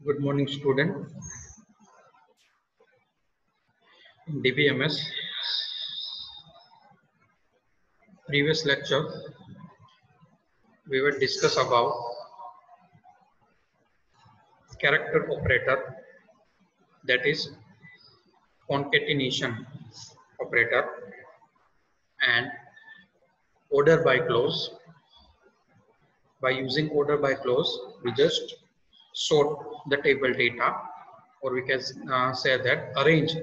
Good morning, student. In DBMS, previous lecture, we will discuss about character operator, that is concatenation operator, and order by clause. By using order by clause, we just sort the table data, or we can say that arrange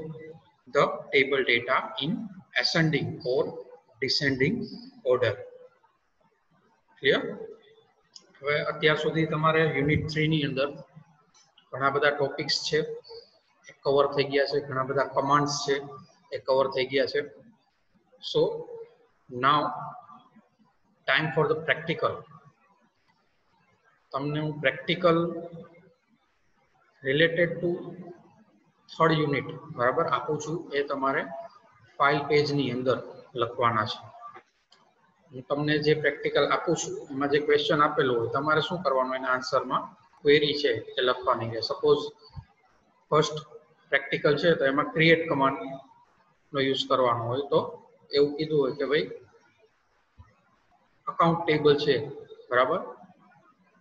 the table data in ascending or descending order. Clear? હવે અત્યાર સુધી તમારે unit 3 ની અંદર ઘણા બધા topics છે એ cover થઈ ગયા છે, ઘણા બધા કમાન્ડ્સ છે એ કવર થઈ ગયા છે. સો નાઉ ટાઈમ ફોર ધ પ્રેક્ટિકલ. તમને હું practical related to third unit બરાબર આપું છું. એ તમારે 5 પેજની અંદર લખવાના છે. હું તમને જે પ્રેક્ટિકલ આપું છું એમાં જે ક્વેશ્ચન આપેલું હોય તમારે શું કરવાનું, એના આન્સરમાં ક્વેરી છે એ લખવાની છે. સપોઝ ફર્સ્ટ પ્રેક્ટિકલ છે તો એમાં ક્રિએટ કમાન્ડનો યુઝ કરવાનો હોય, તો એવું કીધું હોય કે ભાઈ અકાઉન્ટ ટેબલ છે બરાબર,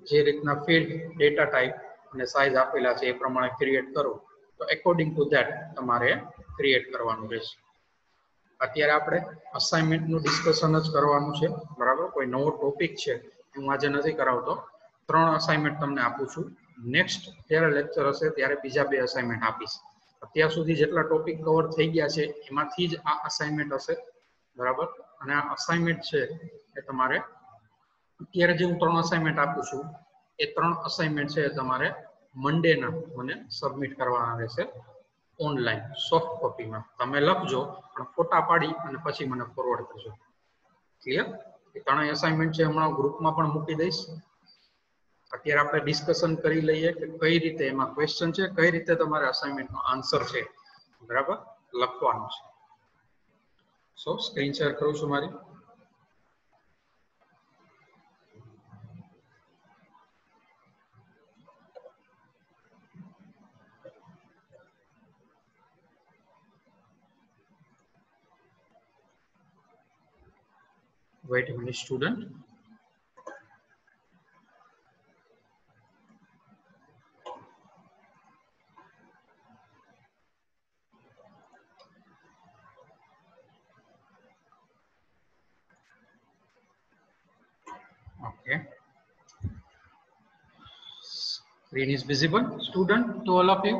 જે રીતના ફિલ્ડ, ડેટા ટાઈપ અને સાઇઝ આપેલા છે એ પ્રમાણે ક્રિએટ કરો, તો એકોર્ડિંગ ટુ ધેટ તમારે ક્રિએટ કરવાનું રહેશે. અત્યારે આપણે અસાઇનમેન્ટનું ડિસ્કશન જ કરવાનું છે બરાબર. કોઈ નવો ટોપિક છે હું આજે નથી કરાવતો. 3 અસાઇનમેન્ટ તમને આપું છું. નેક્સ્ટ જ્યારે લેક્ચર હશે ત્યારે બીજા 2 અસાઇનમેન્ટ આપીશ. અત્યાર સુધી જેટલા ટોપિક કવર થઈ ગયા છે એમાંથી જ આ અસાઇનમેન્ટ હશે બરાબર. અને આ અસાઇનમેન્ટ છે એ તમારે અત્યારે જે હું 3 અસાઇનમેન્ટ આપું છું એ 3 અસાઇનમેન્ટ છે તમારે મંડેના મને સબમિટ કરવાના રહેશે ઓનલાઈન સોફ્ટ કોપીમાં. તમે લખજો પણ ફોટા પાડી અને પછી મને ફોરવર્ડ કરજો. ક્લિયર? એ 3 અસાઇનમેન્ટ છે હમણાં ગ્રુપમાં પણ મૂકી દઈશ. અત્યારે આપણે ડિસ્કશન કરી લઈએ કે કઈ રીતે એમાં ક્વેશ્ચન છે, કઈ રીતે તમારે અસાઇનમેન્ટનો આન્સર છે બરાબર લખવાનો છે. સો સ્ક્રીન શેર કરું છું મારી. Wait a minute, student. Okay. Screen is visible, student, to all of you.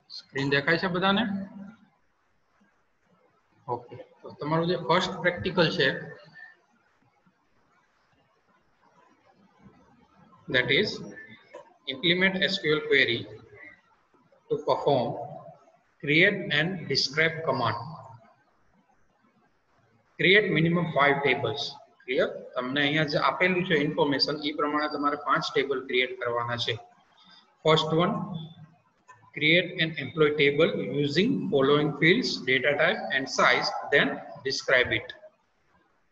Screen દેખાય છે બધાને? ઓકે. તો તમારું જે ફર્સ્ટ પ્રેક્ટિકલ છે that is implement SQL query to perform create and describe command. Create minimum 5 tables. Clear? તમને અહીંયા જે આપેલું છે ઇન્ફોર્મેશન એ પ્રમાણે તમારે 5 ટેબલ ક્રિએટ કરવાના છે. First one, create an employee table using following fields, data type and size, then describe it.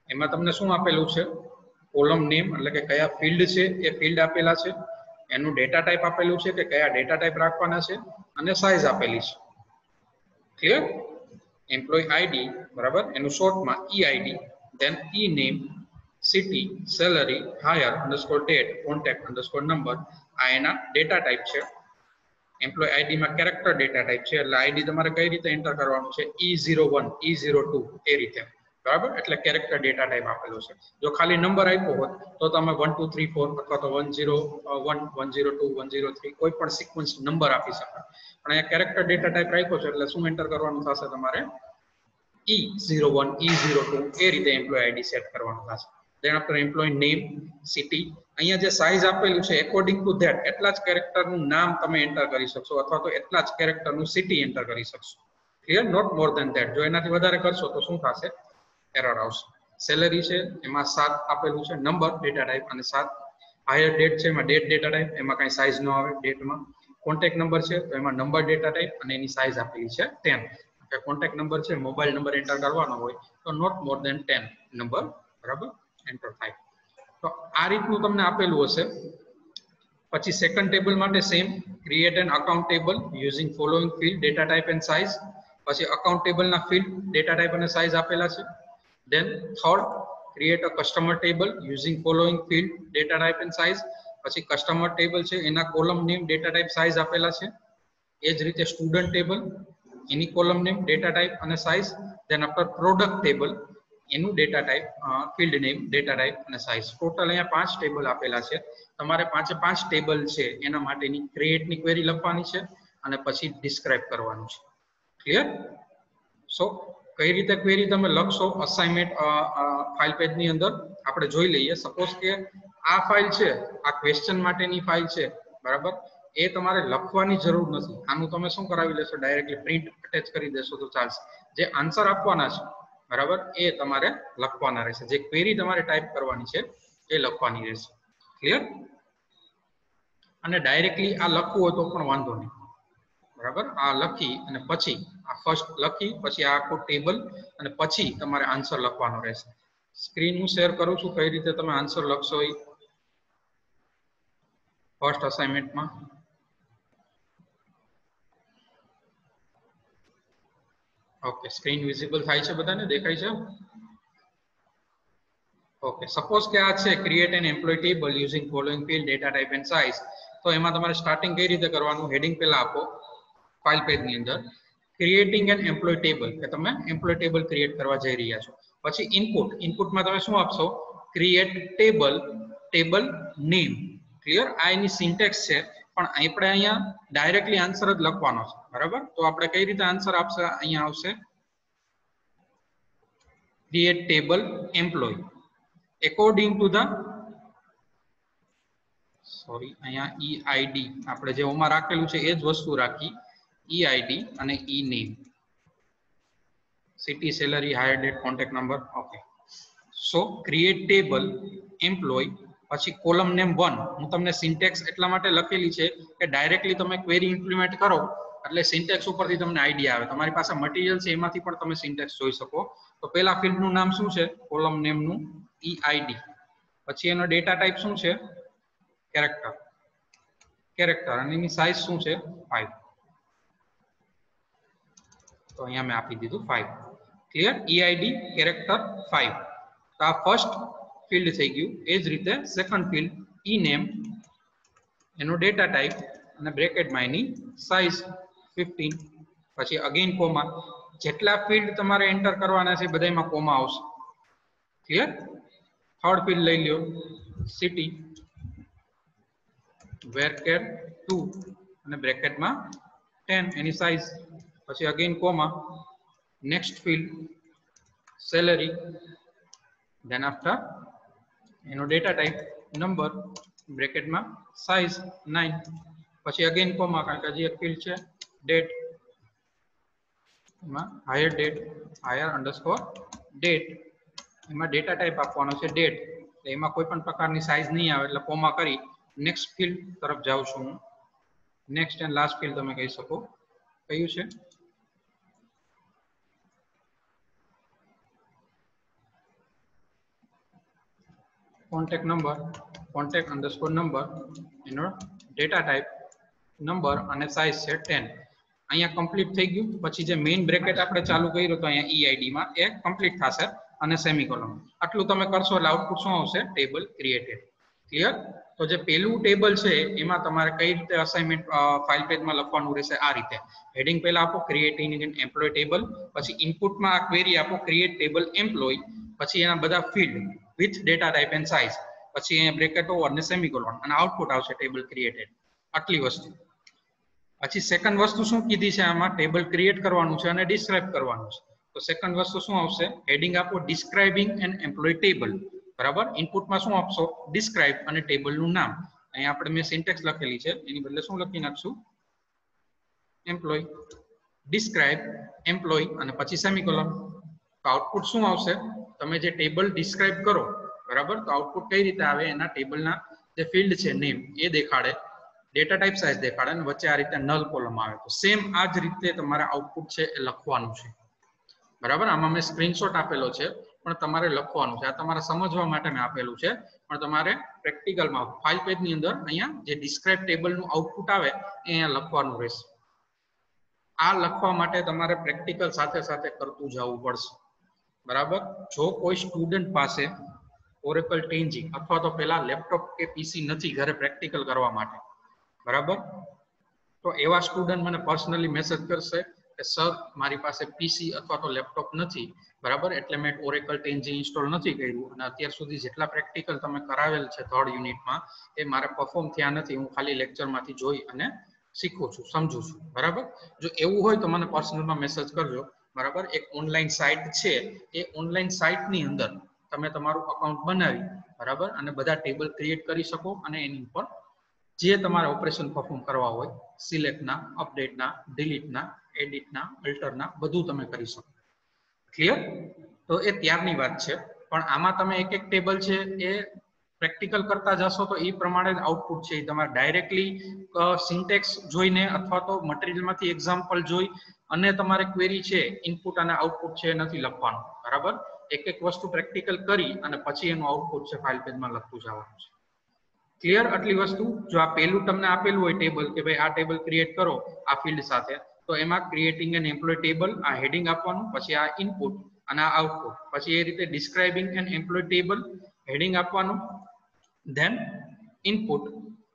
એમાં તમને શું આપેલું છે? કોલમ નેમ એટલે કે કયા ફિલ્ડ છે એ ફિલ્ડ આપેલા છે, એનું ડેટા ટાઈપ આપેલું છે કે કયા ડેટા ટાઈપ રાખવાના છે, અને સાઇઝ આપેલી છે. ક્લિયર? એમ્પ્લોય આઈડી બરાબર, એનું શોર્ટમાં EID, then e name, city, salary, hire underscore date, contact underscore number. આ એના ડેટા ટાઈપ છે. એમ્પ્લોય આઈડી માં કેરેક્ટર ડેટા ટાઈપ છે એટલે આઈડી તમારે કઈ રીતે એન્ટર કરવાનું છે? E01, E02 એ રીતે બરાબર. એટલે કેરેક્ટર ડેટા ટાઈપ આપેલો છે. જો ખાલી નંબર આપ્યો હોત તો તમે 1 2 3 4 અથવા તો 101 102 103 કોઈ પણ સિક્વન્સ નંબર આપી શકો. પણ અહીંયા કેરેક્ટર ડેટા ટાઈપ રાખ્યો છે એટલે શું એન્ટર કરવાનું થશે? તમારે E01 E02 એ રીતે એમ્પ્લોય આઈડી સેટ કરવાનું થશે. then after employee name, city, અહીંયા જે સાઇઝ આપેલું છે according to that એટલા જ કેરેક્ટરનું નામ તમે એન્ટર કરી શકશો અથવા તો એટલા જ કેરેક્ટરનું સિટી એન્ટર કરી શકશો. Clear? Not more than that. જો એનાથી વધારે કરશો તો શું થશે? એરર આવશે. સેલરી છે એમાં 7 આપેલું છે નંબર ડેટા ટાઈપ, અને 7 હાયર ડેટ છે એમાં ડેટ ડેટા ટાઈપ, એમાં કઈ સાઇઝ ન આવે ડેટમાં. કોન્ટેક્ટ નંબર છે તો એમાં નંબર ડેટા ટાઈપ અને એની સાઇઝ આપેલી છે 10. કોન્ટેક્ટ નંબર છે, મોબાઈલ નંબર એન્ટર કરવાનો હોય તો નોટ મોર ધેન 10 નંબર બરાબર એન્ટર થાય. તો આ રીતનું તમને આપેલું હશે પછી સેકન્ડ ટેબલ માટે same, create an account table using following field data type and size. પછી અકાઉન્ટ ટેબલના ફિલ્ડ ડેટા ટાઈપ અને સાઇઝ આપેલા છે. Then third, create a customer table using following field data type and size. પછી customer table છે એના column name data type size આપેલા છે. એ જ રીતે સ્ટુડન્ટ ટેબલ એની કોલમ નેમ ડેટા ટાઈપ અને size. Then after product table એનું data type field name data type અને સાઇઝ. ટોટલ અહીંયા 5 ટેબલ આપેલા છે. તમારે 5 ટેબલ છે એના માટેની ક્રિએટની ક્વેરી લખવાની છે અને પછી ડિસ્ક્રાઇબ કરવાનું છે. ક્લિયર? સો કઈ રીતે ક્વેરી તમે લખશો અસાઇનમેન્ટ ફાઇલ પેજની અંદર આપણે જોઈ લઈએ. સપોઝ કે આ ફાઇલ છે, આ ક્વેશ્ચન માટેની ફાઇલ છે, બરાબર? એ તમારે લખવાની જરૂર નથી. આનું તમે શું કરાવી લેશો, ડાયરેક્ટલી પ્રિન્ટ અટેચ કરી દેશો તો ચાલશે. જે આન્સર આપવાના છે, બરાબર, એ તમારે લખવાના રહેશે. જે ક્વેરી તમારે ટાઈપ કરવાની છે એ લખવાની રહેશે. ક્લિયર? અને ડાયરેક્ટલી આ લખવું હોય તો પણ વાંધો નહીં, બરાબર? આ લખી અને પછી આ ફર્સ્ટ લખી પછી આ આખું ટેબલ અને પછી તમારે આન્સર લખવાનો રહેશે. સ્ક્રીન હું શેર કરું છું, કઈ રીતે તમે આન્સર લખશો એ ફર્સ્ટ અસાઇનમેન્ટમાં. ઓકે, સ્ક્રીન વિઝિબલ થાય છે, બધાને દેખાય છે? ઓકે, સપોઝ કે આ છે create an employee table using following field data type and size. તો એમાં તમારે સ્ટાર્ટિંગ કઈ રીતે કરવાનું, હેડિંગ પહેલા આપો ફાઇલ પેજની અંદર, ક્રિએટિંગ એન એમ્પ્લોય ટેબલ, કે તમે એમ્પ્લોય ટેબલ ક્રિએટ કરવા જઈ રહ્યા છો. પછી ઇનપુટ, ઇનપુટમાં તમે શું આપશો, create table, table name. Clear? આ એની સિન્ટેક્સ છે, પણ આપણે અહીંયા ડાયરેક્ટલી આન્સર જ લખવાનો છે, બરાબર? તો આપણે કઈ રીતે આન્સર આપશે, અહીંયા આવશે create table employee according to the અહીંયા EID આપણે જે ઓમાં રાખેલું છે એ જ વસ્તુ રાખી, EID અને E name, city, salary, hire date, contact number. Okay, so create table employee પછી કોલમ નેમ 1. હું તમને સિન્ટેક્સ એટલા માટે લખેલી છે કે ડાયરેક્ટલી તમે ક્વેરી ઇમ્પ્લિમેન્ટ કરો એટલે સિન્ટેક્સ ઉપરથી તમને આઈડિયા આવે. તમારી પાસે મટીરીયલ છે એમાંથી પણ તમે સિન્ટેક્સ જોઈ શકો. તો પહેલા ફિલ્ડનું નામ શું છે, કોલમ નેમનું EID. પછી એનો ડેટા ટાઈપ શું છે, કેરેક્ટર, કેરેક્ટર, અને એની સાઇઝ શું છે, 5. તો અહીંયા મેં આપી દીધું 5. ક્લિયર? EID character 5. તો આ ફર્સ્ટ ફિલ્ડ થઈ ગયું. એ જ રીતે સેકન્ડ ફિલ્ડ E name, એનો ડેટા ટાઈપ અને બ્રેકેટમાં એની સાઇઝ 15. પછી અગેન કોમા. જેટલા ફિલ્ડ તમારે એન્ટર કરવાના છે બધામાં કોમા આવશે. ક્લિયર? થર્ડ ફિલ્ડ લઈ લ્યો, સિટી, varchar 2 અને બ્રેકેટમાં 10 એની સાઇઝ. પછી again comma. Next field salary, than after એનો ડેટા ટાઈપ નંબર, બ્રેકેટમાં સાઇઝ 9. પછી અગેન કોમા, કારણ કે હજી એક ફિલ્ડ છે ડેટ, એમાં higher date, higher underscore date, એમાં ડેટા ટાઈપ આપવાનો છે ડેટ. એમાં કોઈ પણ પ્રકારની સાઇઝ નહીં આવે એટલે કોમા કરી નેક્સ્ટ ફિલ્ડ તરફ જાઉં છું હું. નેક્સ્ટ એન્ડ લાસ્ટ ફિલ્ડ તમે કહી શકો કયું છે, contact number, contact underscore number, એનો ડેટા ટાઈપ નંબર અને સાઇઝ છે 10. અહીંયા કમ્પ્લીટ થઈ ગયું. પછી જે મેઇન બ્રેકેટ આપણે ચાલુ કર્યું તો અહીંયા EID માં એ કમ્પ્લીટ થશે અને સેમિકોલન. આટલું તમે કરશો એટલે આઉટપુટ શું આવશે, ટેબલ ક્રિએટેડ. ક્લિયર? તો જે પહેલું ટેબલ છે એમાં તમારે કઈ રીતે અસાઇનમેન્ટ ફાઇલ પેજમાં લખવાનું રહેશે, આ રીતે હેડિંગ પહેલા આપો ક્રિએટિંગ એન એમ્પ્લોય ટેબલ, પછી ઇનપુટમાં આ ક્વેરી આપો ક્રિએટ ટેબલ એમ્પ્લોય, પછી એના બધા field with data type and size, પછી અહીંયા બ્રેકેટો અને સેમિકોલન, અને આઉટપુટ આવશે ટેબલ ક્રિએટેડ. આટલી વસ્તુ. પછી સેકન્ડ વસ્તુ શું કીધી છે આમાં, ટેબલ ક્રિએટ કરવાનું છે અને ડિસ્ક્રાઇબ કરવાનું છે. તો સેકન્ડ વસ્તુ શું આવશે, હેડિંગ આપો ડિસ્ક્રાઇબિંગ એન એમ્પ્લોય ટેબલ, બરાબર? ઇનપુટમાં શું આપશો, ડિસ્ક્રાઇબ અને ટેબલનું નામ. અહીંયા આપણે મેં સિન્ટેક્સ લખેલી છે એની બદલે શું લખી નાખશું, એમ્પ્લોય, ડિસ્ક્રાઇબ એમ્પ્લોય અને પછી સેમિકોલન. તો આઉટપુટ શું આવશે, તમે જે ટેબલ ડિસ્ક્રાઇબ કરો, બરાબર, તો આઉટપુટ કઈ રીતે આવે, એના ટેબલના જે ફિલ્ડ છે નેમ એ દેખાડે, ડેટા ટાઈપ સાઇઝ દેખાડે, અને વચ્ચે આ રીતે નલ કોલમ આવે. તો સેમ આ જ રીતે તમારે આઉટપુટ છે એ લખવાનું છે, બરાબર? આમાં મેં સ્ક્રીનશોટ આપેલો છે પણ તમારે લખવાનું છે. આ તમારે સમજવા માટે મેં આપેલું છે પણ તમારે પ્રેક્ટિકલમાં 5 પેજની અંદર અહીંયા જે ડિસ્ક્રાઇબ ટેબલનું આઉટપુટ આવે એ અહીંયા લખવાનું રહેશે. આ લખવા માટે તમારે પ્રેક્ટિકલ સાથે સાથે કરતું જવું પડશે. બરાબર. જો કોઈ સ્ટુડન્ટ પાસે ઓરેકલ ટેન્જી અથવા તો પેલા લેપટોપ કે પીસી નથી ઘરે પ્રેક્ટિકલ કરવા માટે, બરાબર, તો એવા સ્ટુડન્ટ મને પર્સનલી મેસેજ કરશે કે સર મારી પાસે પીસી અથવા તો લેપટોપ નથી, બરાબર, એટલે મેં ઓરેકલ ટેન્જી ઇન્સ્ટોલ નથી કર્યું અને અત્યાર સુધી જેટલા પ્રેક્ટિકલ તમે કરાવેલ છે 3rd યુનિટમાં એ મારે પરફોર્મ થયા નથી, હું ખાલી લેક્ચરમાંથી જોઈ અને શીખું છું, સમજુ છું. બરાબર. જો એવું હોય તો મને પર્સનલમાં મેસેજ કરજો. બરાબર. એક ઓનલાઈન સાઇટ છે, એ ઓનલાઈન સાઇટની અંદર તમે તમારું અકાઉન્ટ બનાવી, બરાબર, અને બધા ટેબલ ક્રિએટ કરી શકો અને એની ઉપર જે તમારે ઓપરેશન પરફોર્મ કરવા હોય, સિલેક્ટના, અપડેટના, ડિલીટના, એડિટના, અલ્ટરના, બધું તમે કરી શકો. ક્લિયર? તો એ ત્યારની વાત છે. પણ આમાં તમે એક એક ટેબલ છે એ પ્રેક્ટિકલ કરતા જશો તો એ પ્રમાણે જ આઉટપુટ છે એ તમારે ડાયરેક્ટલી સિન્ટેક્સ જોઈને અથવા તો મટીરિયલમાંથી એક્ઝામ્પલ જોઈ અને તમારે ક્વેરી છે ઇનપુટ અને આઉટપુટ છે નથી લખવાનું. બરાબર. એક એક વસ્તુ પ્રેક્ટિકલ કરી અને પછી એનું આઉટપુટ છે ફાઇલ પેજમાં લખતું જવાનું છે. ક્લિયર? આટલી વસ્તુ. જો આ પહેલું તમને આપેલું હોય ટેબલ કે ભાઈ આ ટેબલ ક્રિએટ કરો આ ફિલ્ડ સાથે, તો એમાં ક્રિએટિંગ એન એમ્પ્લોય ટેબલ આ હેડિંગ આપવાનું, પછી આ ઇનપુટ અને આ આઉટપુટ, પછી એ રીતે describing an employee table heading આપવાનું, then input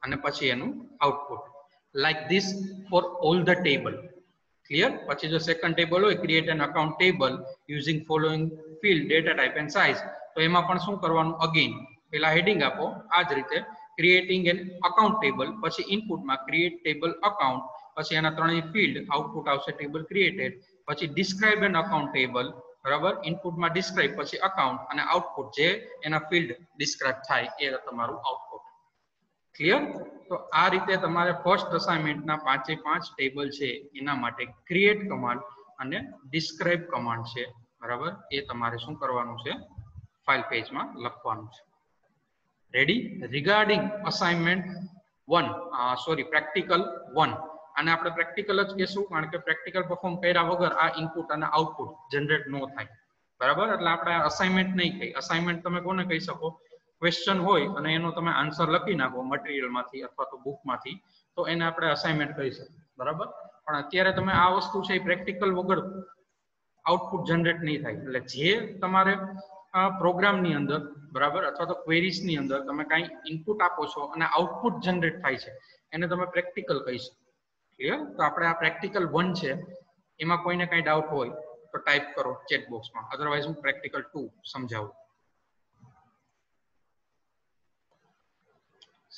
અને પછી એનું output. like this for all the table. clear? પછી જો સેકન્ડ ટેબલ હોય create an account table using following field data type and size, તો એમાં પણ શું કરવાનું, અગેન પેલા હેડિંગ આપો આ જ રીતે creating an account table, પછી ઇનપુટમાં create table account, પછી એના ત્રણેય ફિલ્ડ, આઉટપુટ આવશે table created, પછી describe an account table, બરાબર, ઇનપુટમાં ડિસ્ક્રાઇબ, પછી અકાઉન્ટ અને આઉટપુટ જે એના ફિલ્ડ ડિસ્ક્રાઇબ થાય એ તમારું આઉટપુટ. ક્લિયર? તો આ રીતે તમારે ફર્સ્ટ અસાઇનમેન્ટના 5 ટેબલ છે એના માટે ક્રિએટ કમાન્ડ અને ડિસ્ક્રાઇબ કમાન્ડ છે, બરાબર, એ તમારે શું કરવાનું છે, ફાઇલ પેજમાં લખવાનું છે. રેડી? રિગાર્ડિંગ અસાઇનમેન્ટ 1, પ્રેક્ટિકલ 1, અને આપણે પ્રેક્ટિકલ જ કહેશું કારણ કે પ્રેક્ટિકલ પરફોર્મ કર્યા વગર આ ઇનપુટ અને આઉટપુટ જનરેટ ન થાય. બરાબર. એટલે આપણે અસાઇનમેન્ટ નહીં કહી. અસાઇનમેન્ટ તમે કોને કહી શકો, ક્વેશ્ચન હોય અને એનો તમે આન્સર લખી નાખો મટીરિયલમાંથી અથવા તો બુકમાંથી, તો એને આપણે અસાઇનમેન્ટ કહી શકીએ. બરાબર. પણ અત્યારે તમે આ વસ્તુ છે એ પ્રેક્ટિકલ વગર આઉટપુટ જનરેટ નહીં થાય. એટલે જે તમારે પ્રોગ્રામની અંદર, બરાબર, અથવા તો ક્વેરીઝની અંદર તમે કાંઈ ઇનપુટ આપો છો અને આઉટપુટ જનરેટ થાય છે એને તમે પ્રેક્ટિકલ કહી શકો. ક્લિયર? તો આપણે આ પ્રેક્ટિકલ 1 છે, એમાં કોઈને કાંઈ ડાઉટ હોય તો ટાઈપ કરો ચેટ બોક્સમાં, અધરવાઇઝ હું પ્રેક્ટિકલ 2 સમજાવું.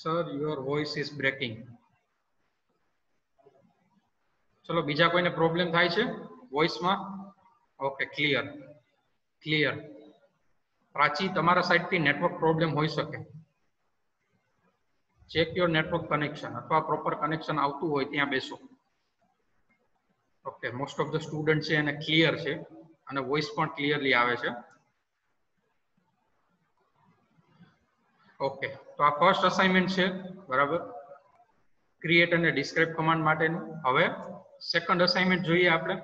Sir your voice is breaking. ચલો, બીજા કોઈને પ્રોબ્લેમ થાય છે વોઇસમાં? Okay, clear. ક્લિયર. પ્રાચી, તમારા સાઈડથી નેટવર્ક પ્રોબ્લેમ હોઈ શકે. ચેક યોર નેટવર્ક કનેક્શન, અથવા પ્રોપર કનેક્શન આવતું હોય ત્યાં બેસો. Okay, most of the student છે અને ક્લિયર છે અને વોઇસ પણ ક્લિયરલી આવે છે. ઓકે, તો આ ફર્સ્ટ અસાઇનમેન્ટ છે, બરાબર, ક્રિએટ અને ડિસ્ક્રાઇબ કમાન્ડ માટેનું. હવે સેકન્ડ અસાઇનમેન્ટ જોઈએ આપણે.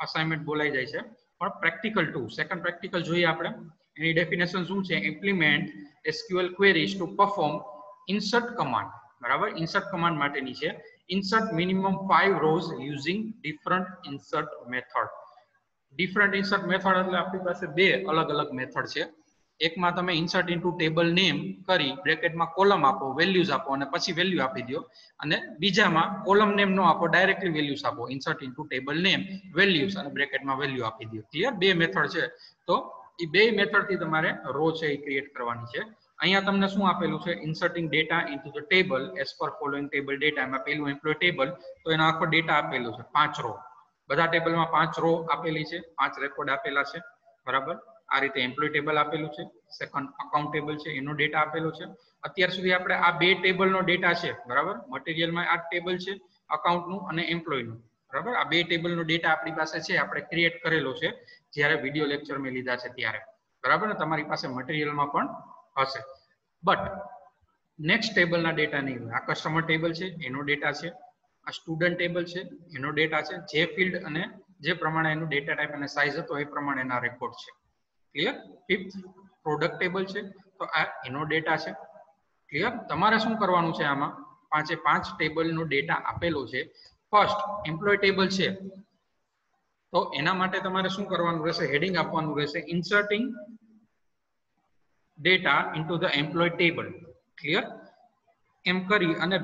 અસાઇનમેન્ટ બોલાઈ જાય છે પણ પ્રેક્ટિકલ 2, સેકન્ડ પ્રેક્ટિકલ જોઈએ આપણે. એની ડેફિનેશન શું છે, implement SQL queries to perform insert command. બરાબર, ઇન્સર્ટ કમાન્ડ માટેની છે. insert minimum 5 rows using different insert method. Different insert method એટલે આપણી પાસે બે અલગ અલગ મેથડ છે. એકમાં તમે ઇન્સર્ટ ઇન્ટુ ટેબલ નેમ કરી બ્રેકેટમાં કોલમ આપો, વેલ્યુઝ આપો અને પછી વેલ્યુ આપી દો, અને બીજામાં કોલમ નેમ નો આપો, ડાયરેક્ટલી વેલ્યુઝ આપો, insert into table name, values અને બ્રેકેટમાં વેલ્યુ આપી દો. ક્લિયર? બે મેથડ છે. તો એ બે મેથડ થી તમારે રો છે એ ક્રિએટ કરવાની છે. અહીંયા તમને શું આપેલું છે, inserting data into the table as per following table data. એમાં પેલું એમ્પ્લોય ટેબલ, તો એનો આખો ડેટા આપેલો છે 5 રો. બધા ટેબલમાં 5 રો આપેલી છે, 5 રેકોર્ડ આપેલા છે. બરાબર, આ રીતે એમ્પ્લોય ટેબલ આપેલું છે. સેકન્ડ અકાઉન્ટ ટેબલ છે, એનો ડેટા આપેલો છે. અત્યાર સુધી આપણે આ બે ટેબલનો ડેટા છે, બરાબર, મટીરિયલમાં આ ટેબલ છે અકાઉન્ટનું અને એમ્પ્લોયનું. બરાબર, આ બે ટેબલનો ડેટા આપણી પાસે છે, આપણે ક્રિએટ કરેલો છે જ્યારે વિડિયો લેક્ચર મેં લીધા છે ત્યારે. બરાબર ને? તમારી પાસે મટીરિયલમાં પણ હશે. બટ નેક્સ્ટ ટેબલના ડેટા નહીં હોય. આ કસ્ટમર ટેબલ છે, એનો ડેટા છે. આ સ્ટુડન્ટ ટેબલ છે, એનો ડેટા છે. જે ફિલ્ડ અને જે પ્રમાણે એનું ડેટા ટાઈપ અને સાઇઝ હતો એ પ્રમાણે એના રેકોર્ડ છે. ક્લિયર? ફિફ્થ પ્રોડક્ટ ટેબલ છે, તો આ એનો ડેટા છે. ક્લિયર? તમારે શું કરવાનું છે આમાં? 5 એ 5 ટેબલનો ડેટા આપેલો છે. ફર્સ્ટ એમ્પ્લોય ટેબલ છે તો એના માટે તમારે શું કરવાનું રહેશે? હેડિંગ આપવાનું રહેશે inserting data into the employee table. Clear? એમ કરી અને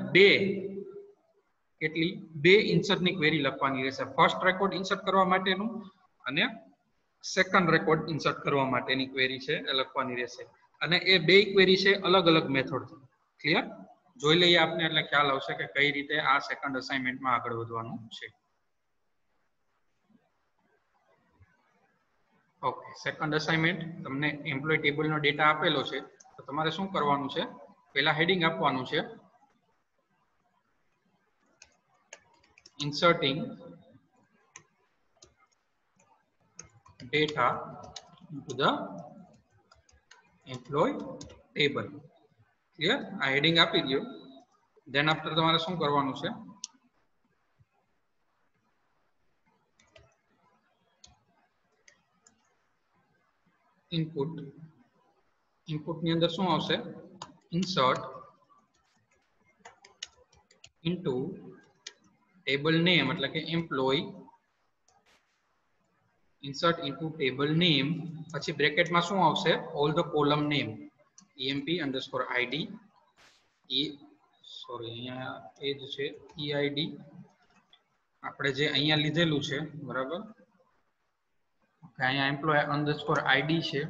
બે ઇન્સર્ટની ક્વેરી લખવાની રહેશે. ફર્સ્ટ રેકોર્ડ ઇન્સર્ટ કરવા માટેનું અને સેકન્ડ રેકોર્ડ ઇન્સર્ટ કરવા માટેની ક્વેરી છે એ લખવાની રહેશે. અને એ બે ક્વેરી છે અલગ અલગ મેથડથી. ક્લિયર? જોઈ લઈએ આપને એટલે ખ્યાલ આવશે કે કઈ રીતે આ સેકન્ડ અસાઇનમેન્ટમાં આગળ વધવાનું છે. ઓકે, સેકન્ડ અસાઇનમેન્ટ તમને એમ્પ્લોય ટેબલનો ડેટા આપેલો છે તો તમારે શું કરવાનું છે? પહેલા હેડિંગ આપવાનું છે inserting data into the employee table. Clear? આ હેડિંગ આપી દો. ધેન આફ્ટર તમારે શું કરવાનું છે? ઇનપુટ ની અંદર શું આવશે? insert into table name એટલે કે employee, insert into table name પછી બ્રેકેટમાં શું આવશે? all the column name emp_id અહીંયા એ જ છે eid આપણે જે અહીંયા લીધેલું છે બરાબર. અહીંયા employee_id છે,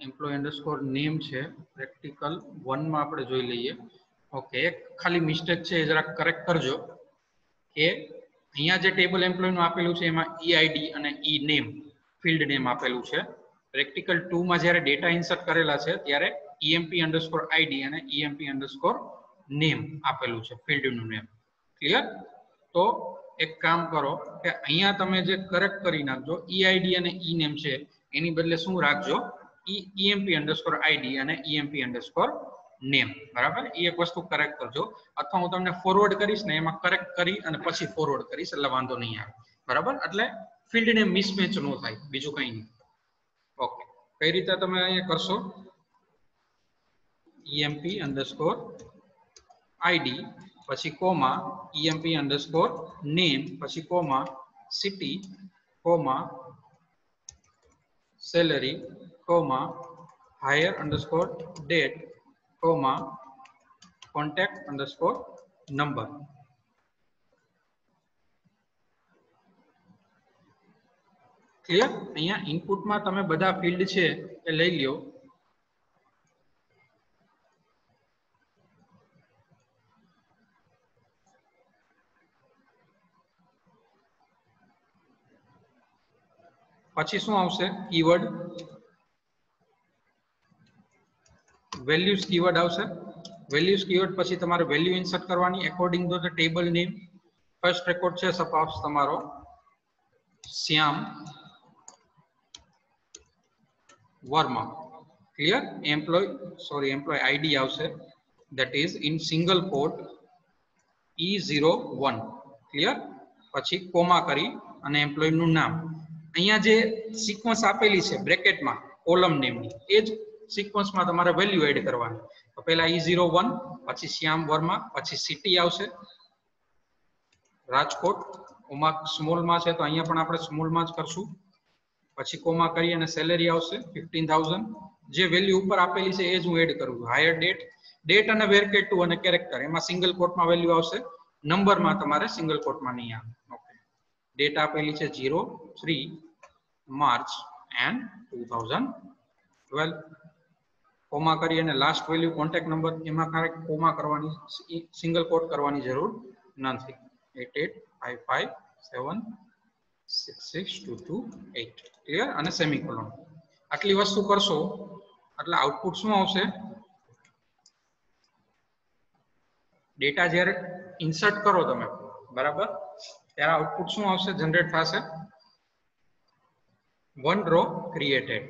employee_name છે. પ્રેક્ટિકલ 1 માં આપણે જોઈ લઈએ. ઓકે, એક ખાલી મિસ્ટેક છે એ જરા કરેક્ટ કરજો કે અહીંયા જે ટેબલ એમ્પ્લોય નું આપેલું છે એમાં eid અને ename ફિલ્ડ નેમ આપેલું છે. પ્રેક્ટિકલ 2 માં જ્યારે ડેટા ઇન્સર્ટ કરેલા છે ત્યારે emp_id અને emp_name આપેલું છે ફિલ્ડ નું નેમ. ક્લિયર? તો એક કામ કરો કે અહીંયા તમે જે કરેક્ટ કરી નાખજો, eid અને ename છે એની બદલે શું રાખજો? emp_id અને emp_name. બરાબર? એ એક વસ્તુ કરેક્ટ કરજો. અથવા હું તમને ફોરવર્ડ કરીશ ને એમાં કરેક્ટ કરી અને પછી ફોરવર્ડ કરીશ એટલે વાંધો નહીં આવે. બરાબર? એટલે ફિલ્ડ નેમ મિસમેચ ન થાય, બીજું કંઈ નહીં. ઓકે, કઈ રીતે તમે અહીંયા કરશો? emp_id પછી કોમા emp_name પછી comma city comma salary comma hire_date comma contact_number. Clear? અહીંયા ઇનપુટમાં તમે બધા ફિલ્ડ છે એ લઈ લ્યો. પછી શું આવશે? કીવર્ડ વેલ્યુઝ કીવર્ડ આવશે. વેલ્યુઝ કીવર્ડ પછી તમારે વેલ્યુ ઇન્સર્ટ કરવાની according to the table name. First record છે સપોઝ તમારો શ્યામ વર્મા. ક્લિયર? એમ્પ્લોય ID આવશે that is in single quote E01. Clear? પછી કોમા કરી અને એમ્પ્લોય નું નામ. અહીંયા જે સિક્વન્સ આપેલી છે બ્રેકેટમાં કોલમ નેમની એ જ સિક્વન્સમાં તમારે વેલ્યુ એડ કરવાની. તો પહેલા E01 પછી શ્યામ વર્મા પછી સિટી આવશે રાજકોટ. કોમા સ્મોલમાં છે તો અહીંયા પણ આપણે સ્મોલમાં જ કરશું. પછી કોમા કરી અને સેલેરી આવશે 15,000. જે વેલ્યુ ઉપર આપેલી છે એ જ હું એડ કરું છું. હાયર ડેટ અને વેરકેટ ટુ અને કેરેક્ટર એમાં સિંગલ કોટમાં વેલ્યુ આવશે, નંબરમાં તમારે સિંગલ કોટમાં નહીં આવે. ઓકે, ડેટ આપેલી છે 03 માર્ચ એન્ડ 2012. કોમા કરી અને લાસ્ટ વેલ્યુ કોન્ટેક્ટ નંબર એમાં ક્યારેક કોમા કરવાની સિંગલ કોટ કરવાની જરૂર નથી. 8855766228. ક્લિયર? અને સેમિકોલોન. આટલી વસ્તુ કરશો એટલે આઉટપુટ શું આવશે? ડેટા જ્યારે ઇન્સર્ટ કરો તમે બરાબર ત્યારે આઉટપુટ શું આવશે? જનરેટ થશે 1 રો ક્રિએટેડ.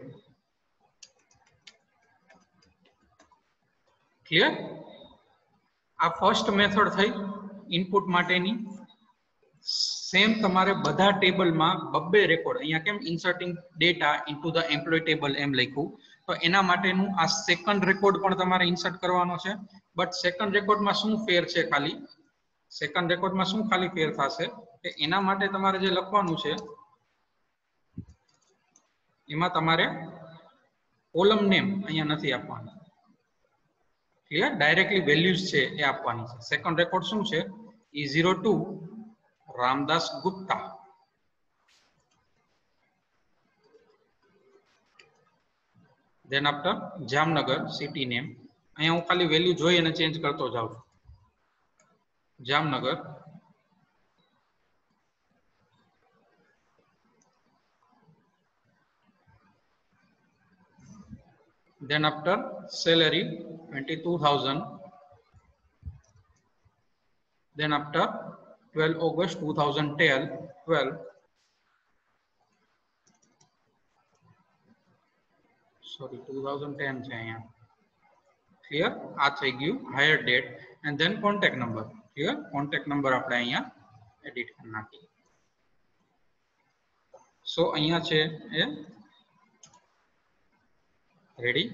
ક્લિયર? આ ફર્સ્ટ મેથડ થઈ ઇનપુટ માટેની. સેમ તમારે બધા ટેબલમાં બબ્બે રેકોર્ડ. અહીંયા કેમ inserting data into the employee table એમ લખ્યું? તો એના માટેનું આ સેકન્ડ રેકોર્ડ પણ તમારે ઇન્સર્ટ કરવાનો છે. બટ સેકન્ડ રેકોર્ડમાં શું ફેર છે, ખાલી સેકન્ડ રેકોર્ડમાં શું ખાલી ફેર થશે કે એના માટે તમારે જે લખવાનું છે એમાં તમારે કોલમ નેમ અહીંયા નથી આપવાનું. ક્લિયર? ડાયરેક્ટલી વેલ્યુઝ છે એ આપવાની છે. સેકન્ડ રેકોર્ડ શું છે? E02 Ramdas Gupta. Then after Jamnagar city name. અહીંયા હું ખાલી વેલ્યુ જોઈ અને ચેન્જ કરતો જાઉં છું. Jamnagar. Then after salary 22,000. Then after 12 August 2012. Sorry, 2010 છે અહીંયા. ક્લિયર? આ થઈ ગયું higher date and then contact number. Clear? Contact number આપણે અહીંયા એડિટ કરી નાખીએ. સો અહીંયા છે એ રેડી.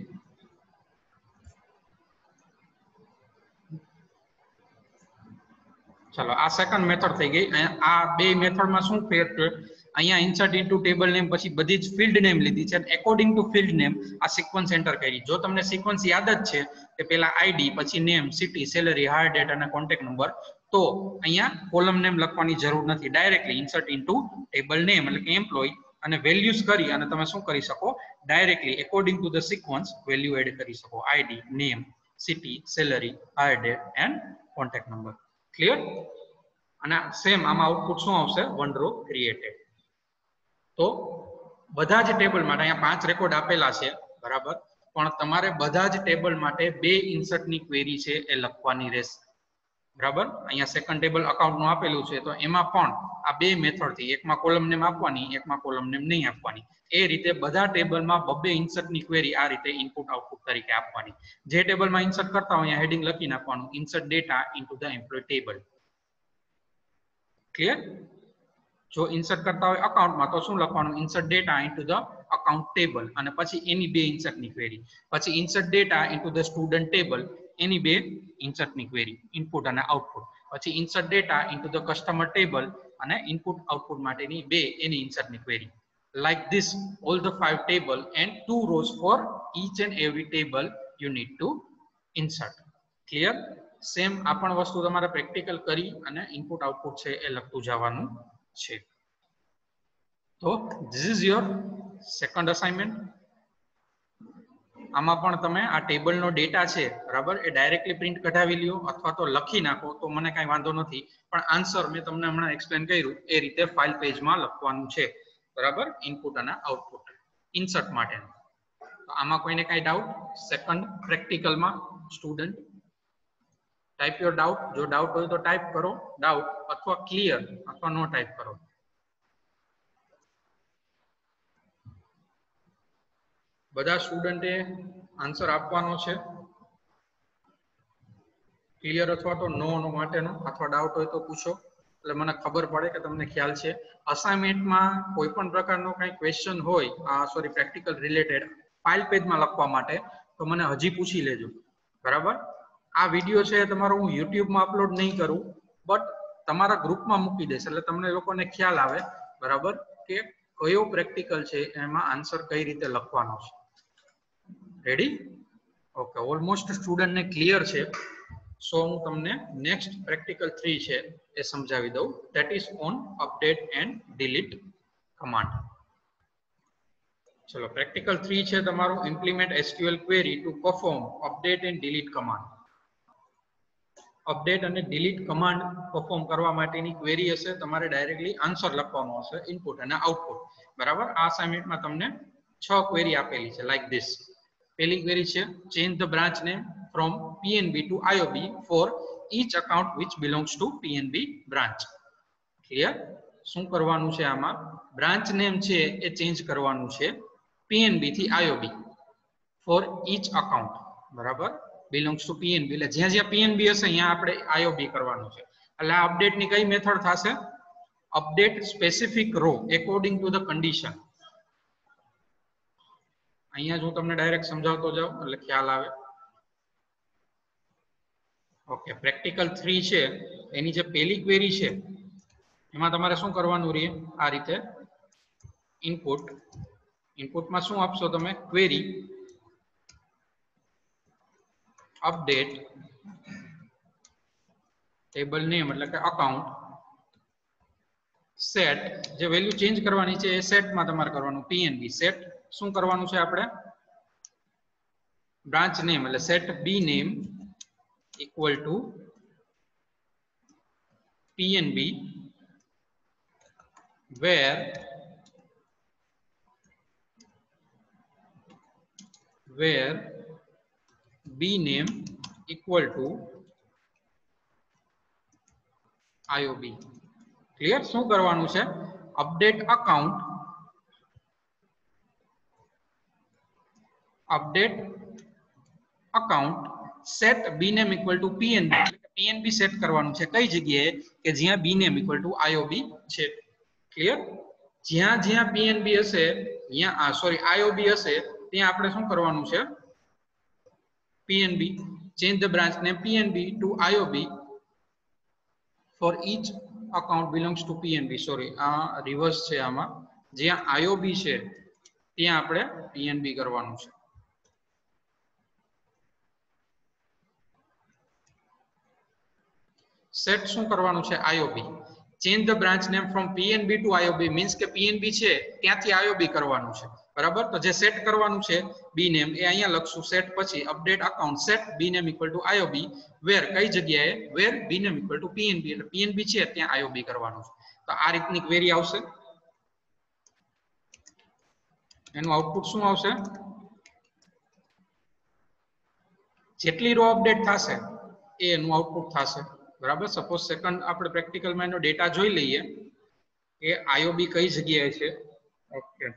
ચલો આ સેકન્ડ મેથડ થઈ ગઈ. આ બે મેથડમાં શું ફેર છે? અહીંયા ઇન્સર્ટ ઇનટુ ટેબલ નેમ પછી બધી જ ફિલ્ડ નેમ લીધી છે અને એકોર્ડિંગ ટુ ફિલ્ડ નેમ આ સિક્વન્સ એન્ટર કરી. જો તમને સિક્વન્સ યાદ જ છે કે પેલા આઈડી પછી name, city, salary, hire date અને કોન્ટેક્ટ નંબર, તો અહીંયા કોલમ નેમ લખવાની જરૂર નથી. Directly insert into table name એટલે કે એમ્પ્લોય અને વેલ્યુઝ કરી અને તમે શું કરી શકો? Directly according to the sequence value add કરી શકો. ID, name, city, salary, hire date and contact number. Clear? અને સેમ આમાં આઉટપુટ શું આવશે? One row created. તો બધા જ ટેબલ માટે અહીંયા 5 રેકોર્ડ આપેલા છે, બરાબર, પણ તમારે બધા જ ટેબલ માટે 2 ઇન્સર્ટની ક્વેરી છે એ લખવાની રહેશે. બરાબર? અહીંયા સેકન્ડ ટેબલ અકાઉન્ટનું આપેલું છે તો એમાં પણ આ 2 મેથડથી એકમાં કોલમ નેમ આપવાની, એકમાં કોલમ નેમ નહીં આપવાની. એ રીતે બધા ટેબલમાં 2 ઇન્સર્ટની ક્વેરી આ રીતે ઇનપુટ આઉટપુટ તરીકે આપવાની. જે ટેબલમાં ઇન્સર્ટ કરતા હોય અહીંયા હેડિંગ લખી નાખવાનું, insert data into the employee table. Clear? જો ઇન્સર્ટ કરતા હોય અકાઉન્ટમાં તો શું લખવાનું? Insert data into the account table અને પછી એની 2 ઇન્સર્ટની ક્વેરી. પછી insert data into the student table, એની 2 ઇન્સર્ટની ક્વેરી, ઇનપુટ અને આઉટપુટ. પછી insert data into the customer table અને ઇનપુટ આઉટપુટ માટેની 2 એની ઇન્સર્ટની query. Like this, all the 5 table and 2 rows for each and every table you need to insert. Clear? Same આ પણ વસ્તુ તમારે પ્રેક્ટિકલ કરી અને ઇનપુટ આઉટપુટ છે એ લખતું જવાનું છે. તો this is your second assignment. આમાં પણ તમે આ ટેબલનો ડેટા છે, બરાબર, એ ડાયરેક્ટલી પ્રિન્ટ કઢાવી લ્યો અથવા તો લખી નાખો તો મને કાંઈ વાંધો નથી, પણ આન્સર મેં તમને હમણાં એક્સપ્લેન કર્યું એ રીતે ફાઇલ પેજમાં લખવાનું છે. બરાબર? ઇનપુટ અને આઉટપુટ ઇન્સર્ટ માટે. તો આમાં કોઈને કાંઈ ડાઉટ? સેકન્ડ પ્રેક્ટિકલમાં સ્ટુડન્ટ ટાઈપ યોર ડાઉટ. જો ડાઉટ હોય તો ટાઈપ કરો ડાઉટ, અથવા ક્લિયર, અથવા નો ટાઈપ કરો. બધા સ્ટુડન્ટે આન્સર આપવાનો છે. ક્લિયર અથવા તો નો માટેનો, અથવા ડાઉટ હોય તો પૂછો એટલે મને ખબર પડે કે તમને ખ્યાલ છે. અસાઇનમેન્ટમાં કોઈ પણ પ્રકારનો કંઈ ક્વેશ્ચન હોય, સોરી પ્રેક્ટિકલ રિલેટેડ ફાઇલ પેજમાં લખવા માટે, તો મને હજી પૂછી લેજો. બરાબર? આ વિડીયો છે તમારો હું યુટ્યુબમાં અપલોડ નહીં કરું, બટ તમારા ગ્રુપમાં મૂકી દઈશ એટલે તમને લોકોને ખ્યાલ આવે, બરાબર, કે કયો પ્રેક્ટિકલ છે એમાં આન્સર કઈ રીતે લખવાનો છે. રેડી? ઓકે, ઓલમોસ્ટ સ્ટુડન્ટને ક્લિયર છે. સો હું તમને નેક્સ્ટ પ્રેક્ટિકલ 3 છે એ સમજાવી દઉં. That is on update and delete command. ચલો, પ્રેક્ટિકલ 3 છે તમારું implement SQL query two perform update and delete command. Update અને ડિલીટ કમાન્ડ પરફોર્મ કરવા માટેની ક્વેરી હશે. તમારે ડાયરેક્ટલી આન્સર લખવાનો હશે, ઇનપુટ અને આઉટપુટ. બરાબર? આ અસાઇનમેન્ટમાં તમને 6 ક્વેરી આપેલી છે, લાઈક ધીસ. પહેલી ક્વેરી છે change the branch name from PNB to IOB for each account which belongs to PNB branch. Clear? શું કરવાનું છે આમાં? બ્રાન્ચ નેમ છે એ ચેન્જ કરવાનું છે PNB થી IOB for each account. બરાબર? belongs to PNB એટલે જ્યાં જ્યાં PNB હશે અહીંયા આપણે IOB કરવાનું છે. એટલે આ અપડેટ ની કઈ મેથડ થશે? Update specific row according to the condition. અહીંયા જો તમને ડાયરેક્ટ સમજાવતો જાઉં એટલે ખ્યાલ આવે. ઓકે, પ્રેક્ટિકલ 3 છે એની જે પહેલી ક્વેરી છે એમાં તમારે શું કરવાનું રહે? આ રીતે ઇનપુટમાં શું આપશો તમે? ક્વેરી અપડેટ ટેબલ નેમ એટલે કે અકાઉન્ટ સેટ, જે વેલ્યુ ચેન્જ કરવાની છે એ સેટમાં તમારે કરવાનું. પીએનબી સેટ શું કરવાનું છે આપણે? બ્રાન્ચ નેમ એટલે set B name equal to PNB where b name equal to IOB. Clear? શું કરવાનું છે? Update account set b name equal to pnb, pnb set કરવાનું છે કઈ જગ્યાએ? કે જ્યાં b name equal to IOB છે. ક્લિયર? જ્યાં જ્યાં pnb હશે ત્યાં IOB હશે ત્યાં આપણે શું કરવાનું છે? pnb change the branch name pnb to IOB for each account belongs to pnb. આ રિવર્સ છે. આમાં જ્યાં IOB છે ત્યાં આપણે pnb કરવાનું છે. સેટ શું કરવાનું છે? IOB. Change the branch name from PNB to IOB means કે PNB છે ત્યાંથી IOB કરવાનું છે. બરાબર? તો જે સેટ કરવાનું છે બી નેમ એ અહીંયા લખશું સેટ પછી update account set B name equal to IOB where કઈ જગ્યાએ? Where B name equal to PNB, એટલે PNB છે ત્યાં IOB કરવાનું છે. તો આ રીતની ક્વેરી આવશે. એનું આઉટપુટ શું આવશે? જેટલી રો અપડેટ થશે એ એનું આઉટપુટ થશે. બરાબર? સપોઝ સેકન્ડ આપણે પ્રેક્ટિકલમાં એનો ડેટા જોઈ લઈએ કે IOB કઈ જગ્યાએ છે. ઓકે,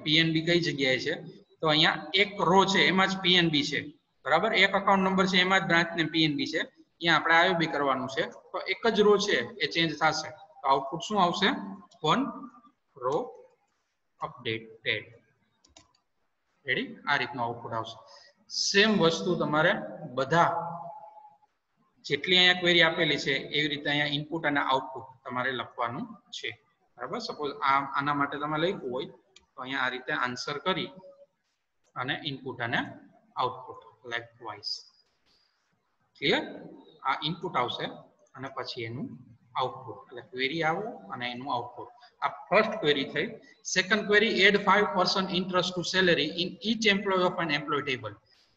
PNB કઈ જગ્યાએ છે? તો અહીંયા એક રો છે એમાં જ PNB છે. બરાબર? એક અકાઉન્ટ નંબર છે એમાં જ બ્રાન્ચ નેમ PNB છે, અહીંયા આપણે IOB કરવાનું છે. તો એક જ રો છે એ ચેન્જ થશે. તો આઉટપુટ શું આવશે? 1 રો અપડેટેડ. રેડી? આ રીતનું આઉટપુટ આવશે. સેમ વસ્તુ તમારે બધા જેટલી અહીંયા ક્વેરી આપેલી છે એવી રીતે અહીંયા ઇનપુટ અને આઉટપુટ તમારે લખવાનું છે. બરાબર? સપોઝ આના માટે તમે લખ્યું હોય તો અહીંયા આ રીતે આન્સર કરી અને ઇનપુટ અને આઉટપુટ લાઇકવાઇઝ. ક્લિયર? આ ઇનપુટ આવશે અને પછી એનું આઉટપુટ, એટલે ક્વેરી આવો અને એનું આઉટપુટ. આ ફર્સ્ટ ક્વેરી થઈ. Second query add 5% interest to salary in each employee of an employee table.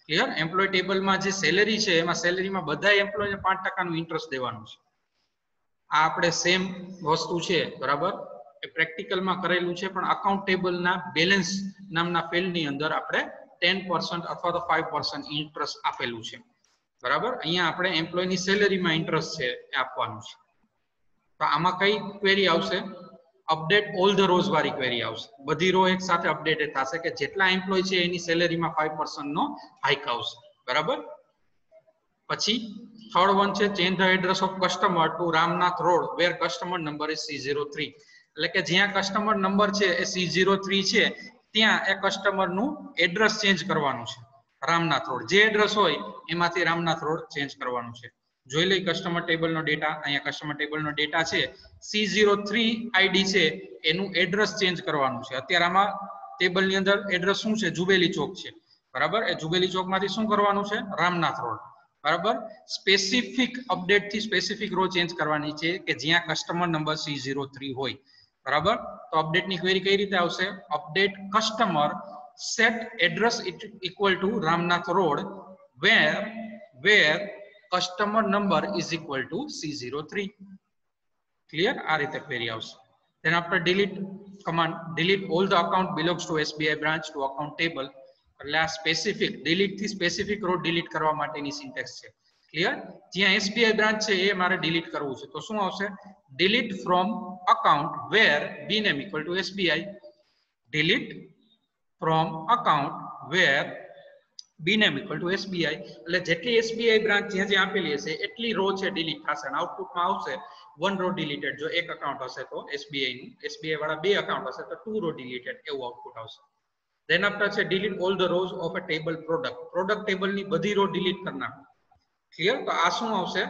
Clear? Employee ટેબલમાં જે સેલેરી છે એમાં સેલેરીમાં બધા એમ્પ્લોયને 5% નું ઇન્ટરેસ્ટ દેવાનું છે. આ આપણે સેમ વસ્તુ છે. બરાબર? એ પ્રેક્ટિકલમાં કરેલું છે પણ અકાઉન્ટ ટેબલના બેલેન્સ નામના ફિલ્ડની અંદર આપણે 10% અથવા તો 5% ઇન્ટરેસ્ટ આપેલું છે. બરાબર? અહીંયા આપણે એમ્પ્લોયની સેલેરીમાં ઇન્ટરેસ્ટ છે એ આપવાનું છે. તો આમાં કઈ ક્વેરી આવશે? અપડેટ ઓલ ધ રોઝ વાળી ક્વેરી આવશે. બધી રો એક સાથે અપડેટેડ થશે કે જેટલા એમ્પ્લોય છે એની સેલેરીમાં 5% નો હાઇક આવશે. બરાબર? પછી થર્ડ વન છે change the address of customer to Ramnath road where customer number is C03. એટલે કે જ્યાં કસ્ટમર નંબર છે એ C03 છે ત્યાં એ કસ્ટમરનું એડ્રેસ ચેન્જ કરવાનું છે. રામનાથ રોડ જે એડ્રેસ હોય એમાંથી રામનાથ રોડ ચેન્જ કરવાનું છે. જોઈ લઈ કસ્ટમર ટેબલનો ડેટા. અહીંયા કસ્ટમર ટેબલનો ડેટા છે. C03 આઈડી છે એનું એડ્રેસ ચેન્જ કરવાનું છે. અત્યારે આમાં ટેબલની અંદર એડ્રેસ શું છે? જુબેલી ચોક છે. બરાબર? એ જુબેલી ચોકમાંથી શું કરવાનું છે? રામનાથ રોડ. બરાબર? સ્પેસિફિક અપડેટ થી સ્પેસિફિક રો ચેન્જ કરવાની છે કે જ્યાં કસ્ટમર નંબર C03 હોય. બરાબર? તો અપડેટની ક્વેરી કઈ રીતે આવશે? Update customer set address equal to Ramnath Road where customer number is equal to C03. Clear? આ રીતે ક્વેરી આવશે. Then after delete command, delete all the account belongs to SBI branch to account table. એટલે આ specific delete થી specific row delete કરવા માટેની syntax છે. Clear? જ્યાં SBI બ્રાન્ચ છે એ મારે ડિલીટ કરવું છે તો શું આવશે? delete from account where b name equal to SBI. delete from account where b name equal to SBI. એટલે જેટલી SBI બ્રાન્ચ જ્યાં જ્યાં આપેલી હશે એટલી રો છે ડિલીટ થશે અને આઉટપુટમાં આવશે 1 રો ડિલીટેડ. જો એક અકાઉન્ટ હશે તો SBI વાળા બે અકાઉન્ટ હશે તો 2 રો ડિલીટેડ એવું આઉટપુટ આવશે. Then after છે delete all the rows of a table product. Product table ની બધી રો delete કરી નાખો. Clear? તો આ શું આવશે?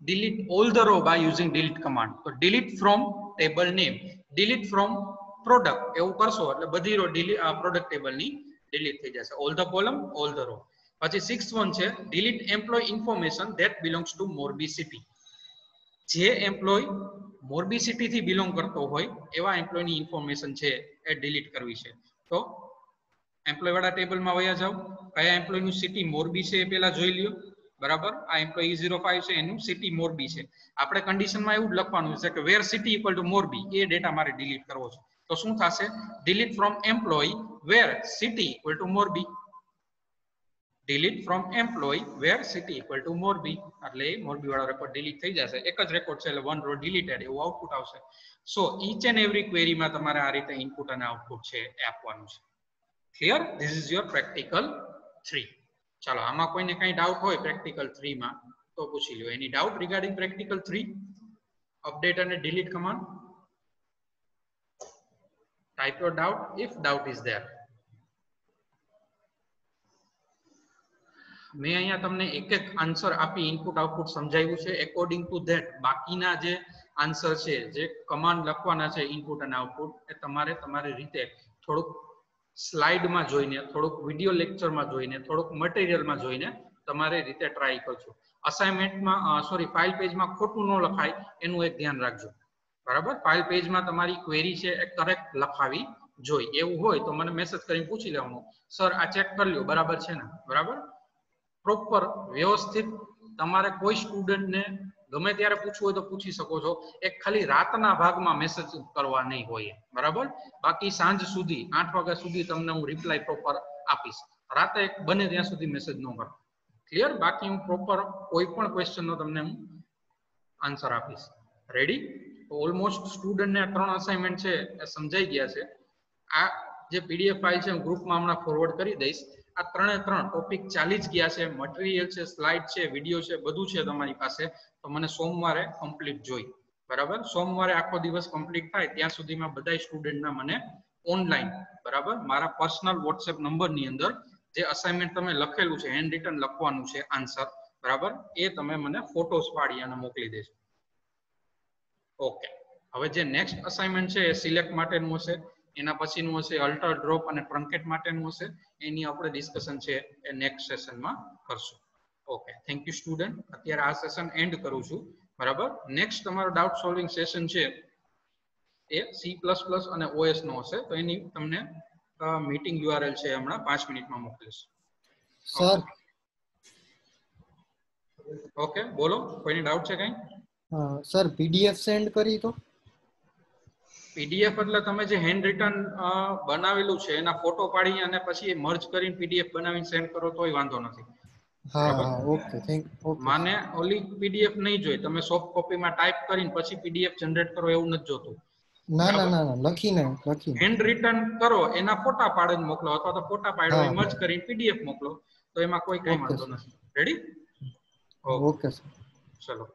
Delete all the row by using delete command. તો delete from table name, delete from product એવું કરશો એટલે બધી રો product table ની delete થઈ જશે. All the column, all the row. પછી 6th one છે delete employee information that belongs to Morbi city. જે એમ્પ્લોય મોરબી સિટી થી બિલોંગ કરતો હોય એવા એમ્પ્લોય ની ઇન્ફોર્મેશન છે એ ડિલીટ કરવી છે. તો એમ્પ્લોય વાળા ટેબલમાં વયા જાઓ, કયા એમ્પ્લોય નું સિટી મોરબી છે એ પહેલા જોઈ લ્યો. બરાબર, આ એમ્પ્લોય 05 છે એનું સિટી મોરબી છે. આપણે કન્ડિશનમાં એવું જ લખવાનું છે કે where city equal to Morbi, એ ડેટા મારે ડિલીટ કરવો છે. તો શું થશે? Delete from employee where city equal to Morbi. delete from employee where city equal to Morbi, એટલે મોરબી વાળો રેકોર્ડ ડિલીટ થઈ જશે. એક જ રેકોર્ડ છે એટલે one row deleted એવું આઉટપુટ આવશે. સો each and every query માં તમારે આ રીતે ઇનપુટ અને આઉટપુટ છે એ આપવાનું છે. Clear? This is your practical 3. ચાલો આમાં કોઈને કઈ ડાઉટ હોય પ્રેક્ટિકલ 3 માં તો પૂછી લો. Any doubt regarding practical 3? Update અને delete command? type your doubt if doubt is there. મેં અહીંયા તમને એક એક આન્સર આપી ઇનપુટ આઉટપુટ સમજાવ્યું છે. એકોર્ડિંગ ટુ ધેટ બાકીના જે આન્સર છે, જે કમાન્ડ લખવાના છે ઇનપુટ અને આઉટપુટ, એ તમારે તમારી રીતે થોડુંક સ્લાઇડમાં જોઈને, થોડુંક વિડિયો લેક્ચરમાં જોઈને, થોડુંક મટીરિયલમાં જોઈને તમારે રીતે ટ્રાય કરજો. અસાઇનમેન્ટમાં ફાઇલ પેજમાં ખોટું ન લખાય એનું એક ધ્યાન રાખજો. બરાબર, ફાઇલ પેજમાં તમારી ક્વેરી છે એ કરેક્ટ લખાવી જોઈએ. એવું હોય તો મને મેસેજ કરીને પૂછી લેવાનું, સર આ ચેક કરી લ્યો બરાબર છે ને. બરાબર, પ્રોપર વ્યવસ્થિત તમારે કોઈ સ્ટુડન્ટને ગમે ત્યારે પૂછવું હોય તો પૂછી શકો છો. એક ખાલી રાતના ભાગમાં મેસેજ કરવા નહીં હોય. બરાબર, બાકી સાંજ સુધી 8 વાગ્યા સુધી તમને હું રિપ્લાય પ્રોપર આપીશ. રાતે બને ત્યાં સુધી મેસેજ ન કરો. ક્લિયર? બાકી હું પ્રોપર કોઈ પણ ક્વેશ્ચનનો તમને હું આન્સર આપીશ. રેડી? ઓલમોસ્ટ સ્ટુડન્ટને 3 અસાઇનમેન્ટ છે એ સમજાઈ ગયા છે. આ જે પીડીએફ ફાઇલ છે હું ગ્રુપમાં હમણાં ફોરવર્ડ કરી દઈશ. આ 3 ટોપિક ચાલી જ ગયા છે. મટીરિયલ છે, સ્લાઇડ છે, વિડીયો છે, બધું છે તમારી પાસે. તો મને સોમવારે કમ્પ્લીટ જોઈ. બરાબર, સોમવારે આખો દિવસ કમ્પ્લીટ થાય ત્યાં સુધીમાં બધા સ્ટુડન્ટના મને ઓનલાઈન, બરાબર, મારા પર્સનલ વોટ્સએપ નંબરની અંદર જે અસાઇનમેન્ટ તમે લખેલું છે, હેન્ડ રિટન લખવાનું છે આન્સર, બરાબર, એ તમે મને ફોટોસ પાડી અને મોકલી દેજો. ઓકે, હવે જે નેક્સ્ટ અસાઇનમેન્ટ છે એ સિલેક્ટ માટેનું હશે. એના પછીનું હશે અલ્ટર, ડ્રોપ અને ટ્રંકેટ માટેનું હશે. એની આપણે ડિસ્કશન છે એ નેક્સ્ટ સેશનમાં કરશું. Okay, thank you student. અત્યારે આ સેશન એન્ડ કરું છું. બરાબર, નેક્સ્ટ તમારો ડાઉટ સોલ્વિંગ સેશન છે એ C++ અને OS નો હશે. તો એની તમને મીટિંગ URL છે હમણાં 5 મિનિટમાં મોકલીશ. સર ઓકે, બોલો, કોઈની ડાઉટ છે કઈ? સર PDF સેન્ડ કરી તો PDF એટલે તમે જે હેન્ડ રિટન બનાવેલું છે એના ફોટો પાડી અને પછી મર્જ કરીને PDF બનાવીને સેન્ડ કરો તોય વાંધો નથી. હા ઓકે, થેન્ક યુ. માને ઓલી PDF નહીં જોઈ, તમે સોફ્ટ કોપીમાં ટાઈપ કરીને પછી PDF જનરેટ કરો એવું નથી જોતું. ના લખીને હેન્ડ રિટન કરો, એના ફોટા પાડીને મોકલો, અથવા તો ફોટા પાડો મર્જ કરીને PDF મોકલો, તો એમાં કોઈ કઈ વાંધો નથી. રેડી? ઓકે સર, ચલો.